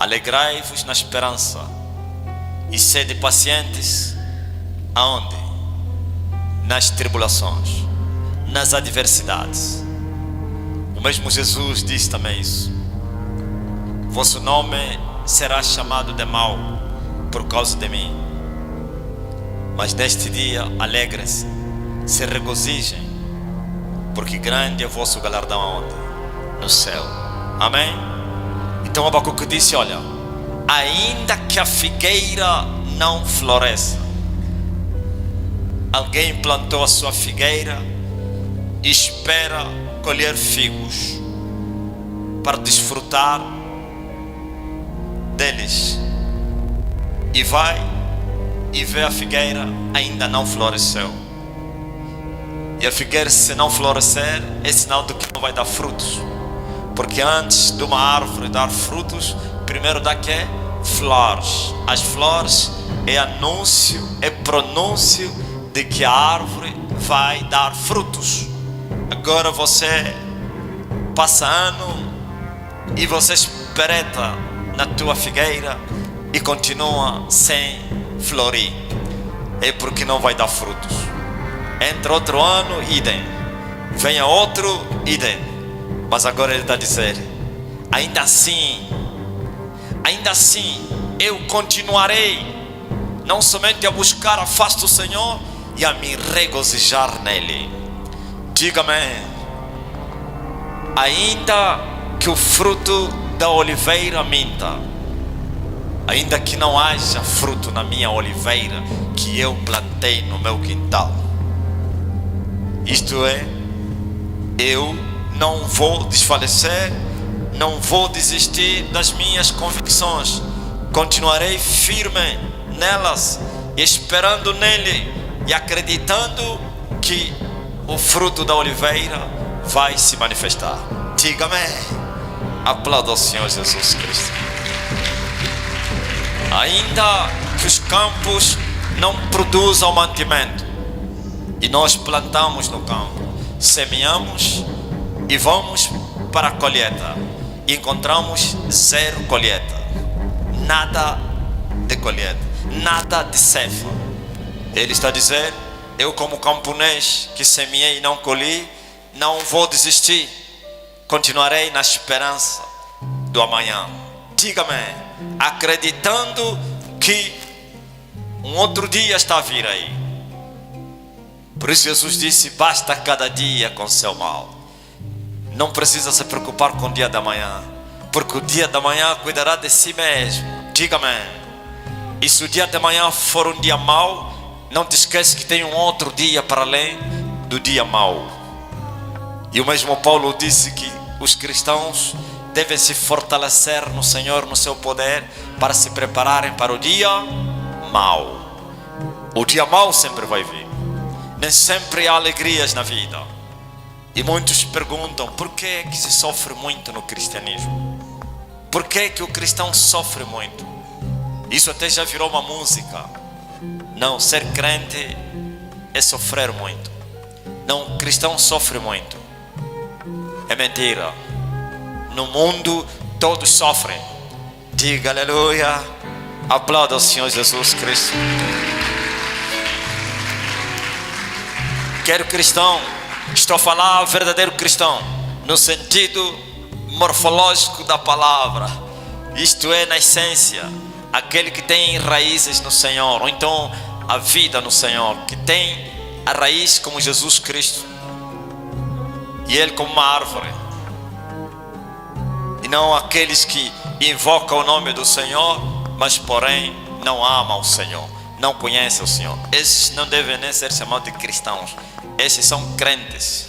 Alegrai-vos na esperança e sede pacientes. Aonde? Nas tribulações, nas adversidades. O mesmo Jesus diz também isso. Vosso nome será chamado de mau por causa de mim. Mas neste dia alegrem-se, se regozijem, porque grande é o vosso galardão aonde? No céu. Amém? Então Abacuque disse, olha, ainda que a figueira não floresça. Alguém plantou a sua figueira e espera colher figos para desfrutar deles, e vai e vê a figueira ainda não floresceu. E a figueira, se não florescer, é sinal de que não vai dar frutos, porque antes de uma árvore dar frutos, primeiro dá que? Flores. As flores é anúncio, é pronúncio de que a árvore vai dar frutos. Agora você passa ano e você espereta na tua figueira e continua sem florir, é porque não vai dar frutos. Entra outro ano, idem. Venha outro, idem. Mas agora ele está dizendo, ainda assim eu continuarei não somente a buscar a face do Senhor e a me regozijar nele. Diga-me, ainda que o fruto da oliveira minta, ainda que não haja fruto na minha oliveira que eu plantei no meu quintal, isto é, eu não vou desfalecer, não vou desistir das minhas convicções, continuarei firme nelas, esperando nele e acreditando que o fruto da oliveira vai se manifestar. Diga-me, aplauda ao Senhor Jesus Cristo. Ainda que os campos não produzam mantimento, e nós plantamos no campo, semeamos e vamos para a colheita, e encontramos zero colheita, nada de colheita, nada de ceifa. Ele está dizendo, eu como camponês que semeei e não colhi, não vou desistir, continuarei na esperança do amanhã. Diga-me, acreditando que um outro dia está a vir aí. Por isso Jesus disse, basta cada dia com seu mal. Não precisa se preocupar com o dia da manhã, porque o dia da manhã cuidará de si mesmo. Diga-me, e se o dia da manhã for um dia mau, não te esquece que tem um outro dia para além do dia mau. E o mesmo Paulo disse que os cristãos devem se fortalecer no Senhor, no seu poder, para se prepararem para o dia mau. O dia mau sempre vai vir. Nem sempre há alegrias na vida. E muitos perguntam, por que é que se sofre muito no cristianismo? Por que é que o cristão sofre muito? Isso até já virou uma música. Não, ser crente é sofrer muito. Não, o cristão sofre muito. É mentira. No mundo todos sofrem. Diga aleluia. Aplauda ao Senhor Jesus Cristo. Quero cristão. Estou a falar verdadeiro cristão, no sentido morfológico da palavra. Isto é, na essência, aquele que tem raízes no Senhor, ou então a vida no Senhor, que tem a raiz como Jesus Cristo, e Ele como uma árvore. E não aqueles que invocam o nome do Senhor, mas porém não amam o Senhor, não conhecem o Senhor. Esses não devem nem ser chamados de cristãos. Esses são crentes.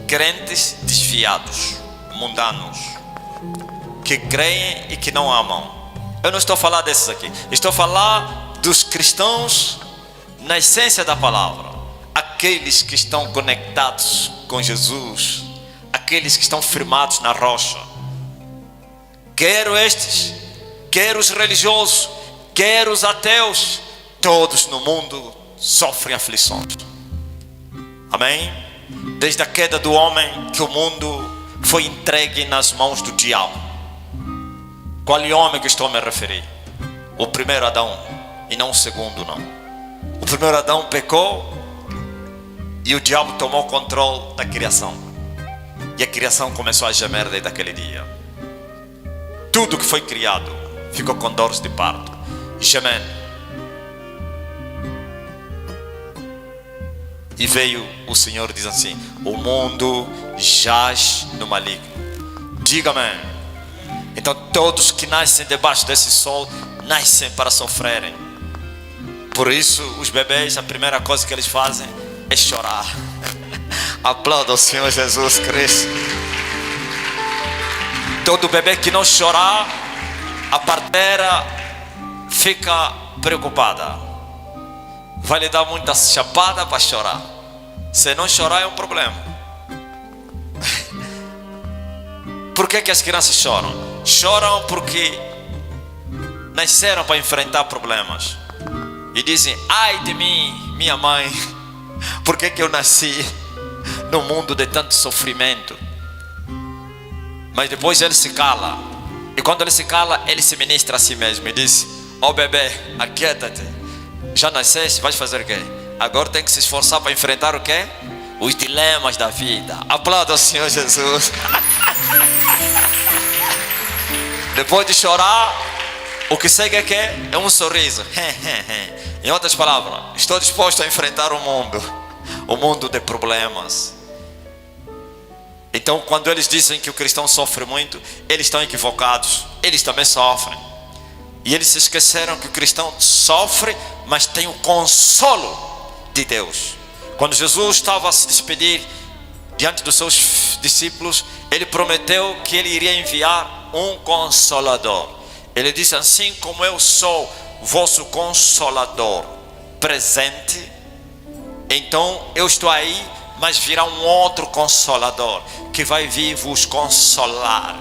Crentes desviados, mundanos, que creem e que não amam. Eu não estou a falar desses aqui. Estou a falar dos cristãos na essência da palavra. Aqueles que estão conectados com Jesus, aqueles que estão firmados na rocha. Quero estes, quero os religiosos, quero os ateus. Todos no mundo sofrem aflições. Amém? Desde a queda do homem, que o mundo foi entregue nas mãos do diabo. Qual homem que estou a me referir? O primeiro Adão, e não o segundo, não. O primeiro Adão pecou e o diabo tomou o controle da criação. E a criação começou a gemer desde aquele dia. Tudo que foi criado ficou com dores de parto, gemendo. E veio o Senhor, diz assim: o mundo jaz no maligno. Diga amém. Então todos que nascem debaixo desse sol nascem para sofrerem. Por isso os bebês, a primeira coisa que eles fazem é chorar. Aplauda o Senhor Jesus Cristo. Todo bebê que não chorar, a parteira fica preocupada. Vai lhe dar muita chapada para chorar. Se não chorar é um problema. Por que as crianças choram? Choram porque nasceram para enfrentar problemas. E dizem: ai de mim, minha mãe, por que eu nasci num mundo de tanto sofrimento? Mas depois ele se cala. E quando ele se cala, ele se ministra a si mesmo e diz: ó bebê, aquieta-te. Já nasceste, vais fazer o quê? Agora tem que se esforçar para enfrentar o quê? Os dilemas da vida. Aplauda o Senhor Jesus. Depois de chorar, o que segue é que é um sorriso. Em outras palavras, estou disposto a enfrentar o mundo de problemas. Então quando eles dizem que o cristão sofre muito, eles estão equivocados. Eles também sofrem. E eles se esqueceram que o cristão sofre, mas tem o consolo de Deus. Quando Jesus estava a se despedir diante dos seus discípulos, ele prometeu que ele iria enviar um consolador. Ele disse: assim como eu sou vosso consolador presente, então eu estou aí, mas virá um outro consolador que vai vir vos consolar.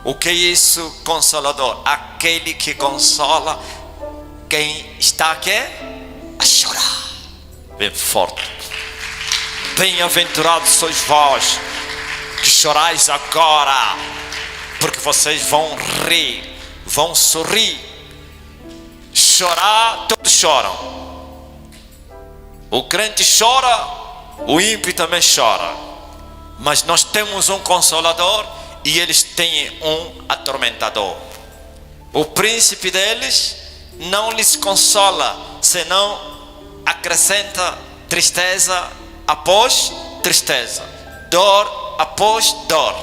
O que é isso, consolador? Aquele que consola quem está aqui a chorar. Bem forte. Bem-aventurados sois vós que chorais agora, porque vocês vão rir, vão sorrir. Chorar, todos choram. O crente chora, o ímpio também chora. Mas nós temos um consolador e eles têm um atormentador. O príncipe deles não lhes consola, senão acrescenta tristeza após tristeza, dor após dor.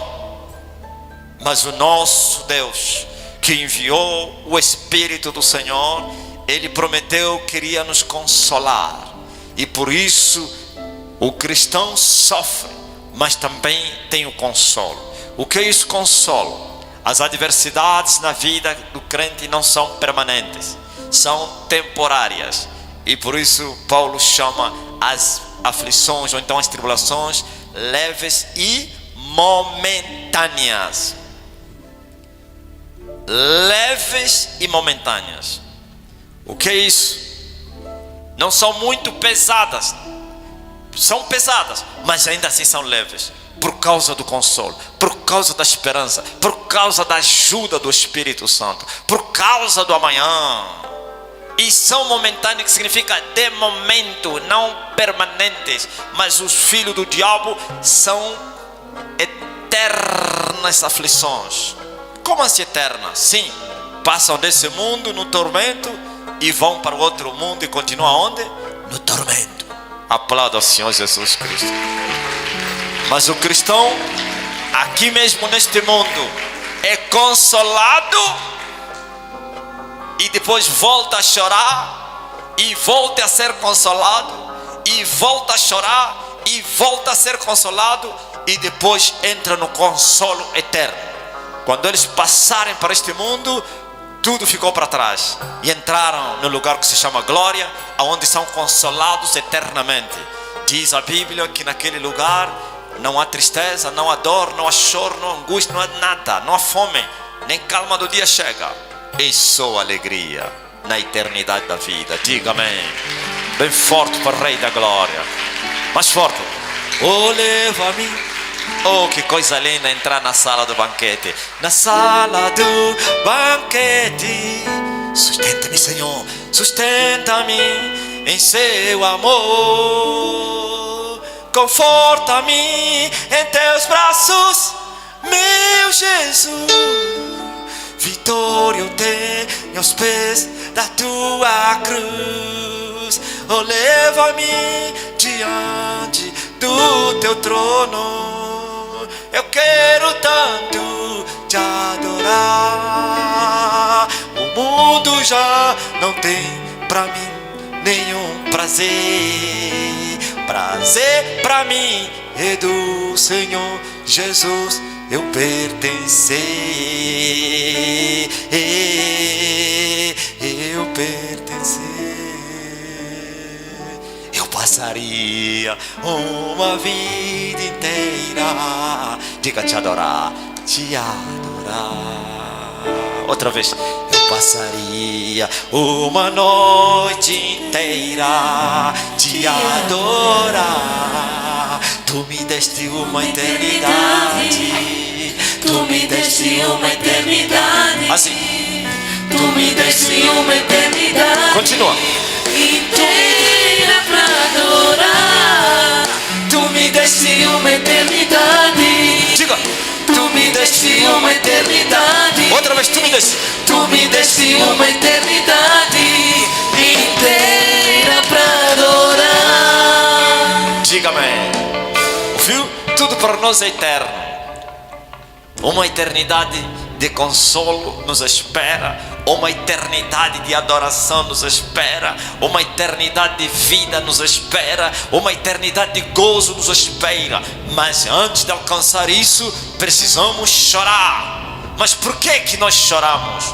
Mas o nosso Deus, que enviou o Espírito do Senhor, Ele prometeu que iria nos consolar. E por isso o cristão sofre, mas também tem o consolo. O que é isso, consolo? As adversidades na vida do crente não são permanentes, são temporárias. E por isso Paulo chama as aflições, ou então as tribulações, leves e momentâneas. Leves e momentâneas. O que é isso? Não são muito pesadas. São pesadas, mas ainda assim são leves. Por causa do consolo, por causa da esperança, por causa da ajuda do Espírito Santo, por causa do amanhã. E são momentâneos, que significa de momento, não permanentes. Mas os filhos do diabo são eternas aflições. Como assim eternas? Sim, passam desse mundo no tormento e vão para o outro mundo e continuam onde? No tormento. Aplauda ao Senhor Jesus Cristo. Mas o cristão, aqui mesmo neste mundo, é consolado e depois volta a chorar e volta a ser consolado e volta a chorar e volta a ser consolado e depois entra no consolo eterno. Quando eles passarem para este mundo, tudo ficou para trás e entraram no lugar que se chama glória, onde são consolados eternamente. Diz a Bíblia que naquele lugar não há tristeza, não há dor, não há choro, não há angústia, não há nada, não há fome, nem calma do dia chega. E só alegria na eternidade da vida. Diga amém. Bem forte para o Rei da Glória. Mais forte. Oh, leva-me Oh, que coisa linda entrar na sala do banquete. Na sala do banquete. Sustenta-me, Senhor, sustenta-me em seu amor. Conforta-me em teus braços, meu Jesus. Vitória eu tenho aos pés da tua cruz. Oh, leva-me diante do teu trono. Eu quero tanto te adorar. O mundo já não tem pra mim nenhum prazer. Prazer pra mim é do Senhor Jesus eu pertencer. Eu pertencer. Eu passaria uma vida inteira, diga, te adorar, te adorar. Outra vez. Eu passaria uma noite inteira te adorar. Tu me deste uma eternidade. Tu me deste uma eternidade. Assim. Tu me deste uma eternidade. Continua. Inteira pra adorar. Tu me deste uma eternidade. Diga. Tu me deste uma eternidade. Outra vez, tu me deste. Tu me deste uma eternidade inteira pra adorar. Diga-me. Ouviu? Tudo para nós é eterno. Uma eternidade de consolo nos espera. Uma eternidade de adoração nos espera. Uma eternidade de vida nos espera. Uma eternidade de gozo nos espera. Mas antes de alcançar isso, precisamos chorar. Mas por que nós choramos?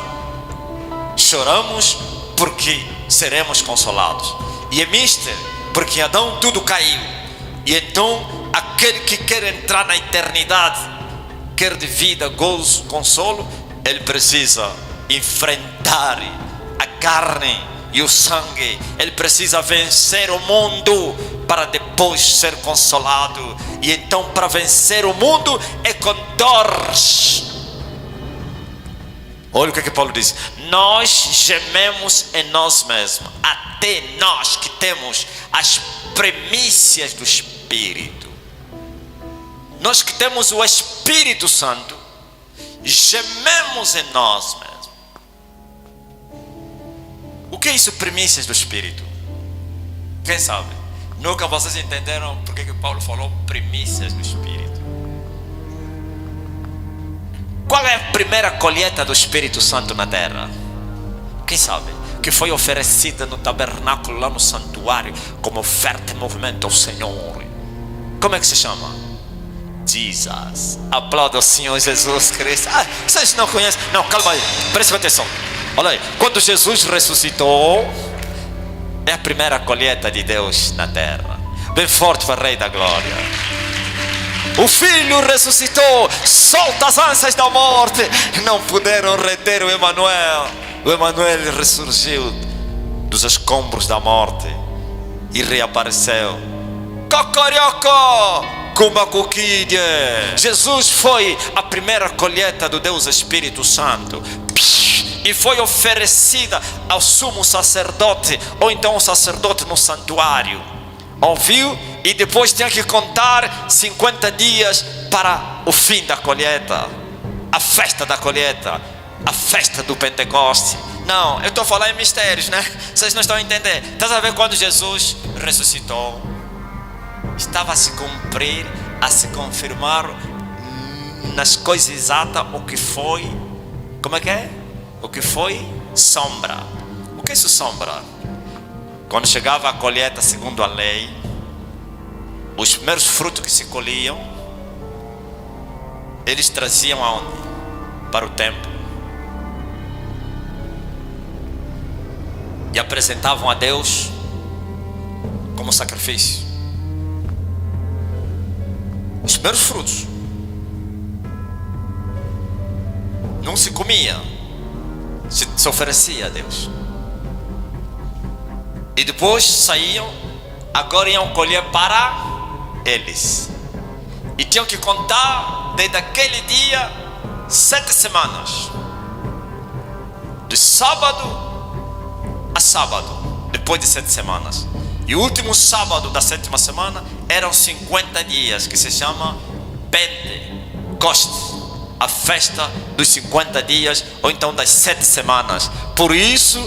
Choramos porque seremos consolados. E é mistério, porque em Adão tudo caiu. E então aquele que quer entrar na eternidade, quer de vida, gozo, consolo, ele precisa enfrentar a carne e o sangue. Ele precisa vencer o mundo para depois ser consolado. E então para vencer o mundo é com dores. Olha o que Paulo diz. Nós gememos em nós mesmos, até nós que temos as primícias do Espírito. Nós que temos o Espírito Santo, gememos em nós mesmos. O que é isso, primícias do Espírito? Quem sabe? Nunca vocês entenderam por que Paulo falou primícias do Espírito? Qual é a primeira colheita do Espírito Santo na terra? Quem sabe? Que foi oferecida no tabernáculo, lá no santuário, como oferta em movimento ao Senhor. Como é que se chama? Jesus. Aplauda o Senhor Jesus Cristo. Vocês não conhecem? Não, calma aí, preste atenção. Olha aí, quando Jesus ressuscitou, é a primeira colheita de Deus na terra. Bem forte para o Rei da Glória. O Filho ressuscitou, solta as ânsias da morte. Não puderam reter o Emanuel. O Emanuel ressurgiu dos escombros da morte e reapareceu. Cocorioco, Kumakukidia. Jesus foi a primeira colheita do Deus Espírito Santo. E foi oferecida ao sumo sacerdote, ou então ao sacerdote no santuário. Ouviu? E depois tinha que contar 50 dias para o fim da colheita. A festa da colheita. A festa do Pentecoste. Não, eu estou falando em mistérios, né? Vocês não estão entendendo. Estás a ver quando Jesus ressuscitou? Estava a se cumprir, a se confirmar nas coisas exatas o que foi. Como é que é? O que foi sombra. O que é isso, sombra? Quando chegava a colheita segundo a lei, os primeiros frutos que se colhiam, eles traziam aonde? Para o templo. E apresentavam a Deus como sacrifício. Os primeiros frutos. Não se comia, se oferecia a Deus. E depois saíam, agora iam colher para eles. E tinham que contar desde aquele dia 7 semanas. De sábado a sábado, depois de 7 semanas. E o último sábado da 7ª semana eram 50 dias, que se chama Pentecostes, a festa dos 50 dias, ou então das 7 semanas. Por isso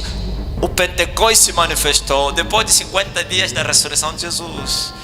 o Pentecostes se manifestou depois de 50 dias da ressurreição de Jesus.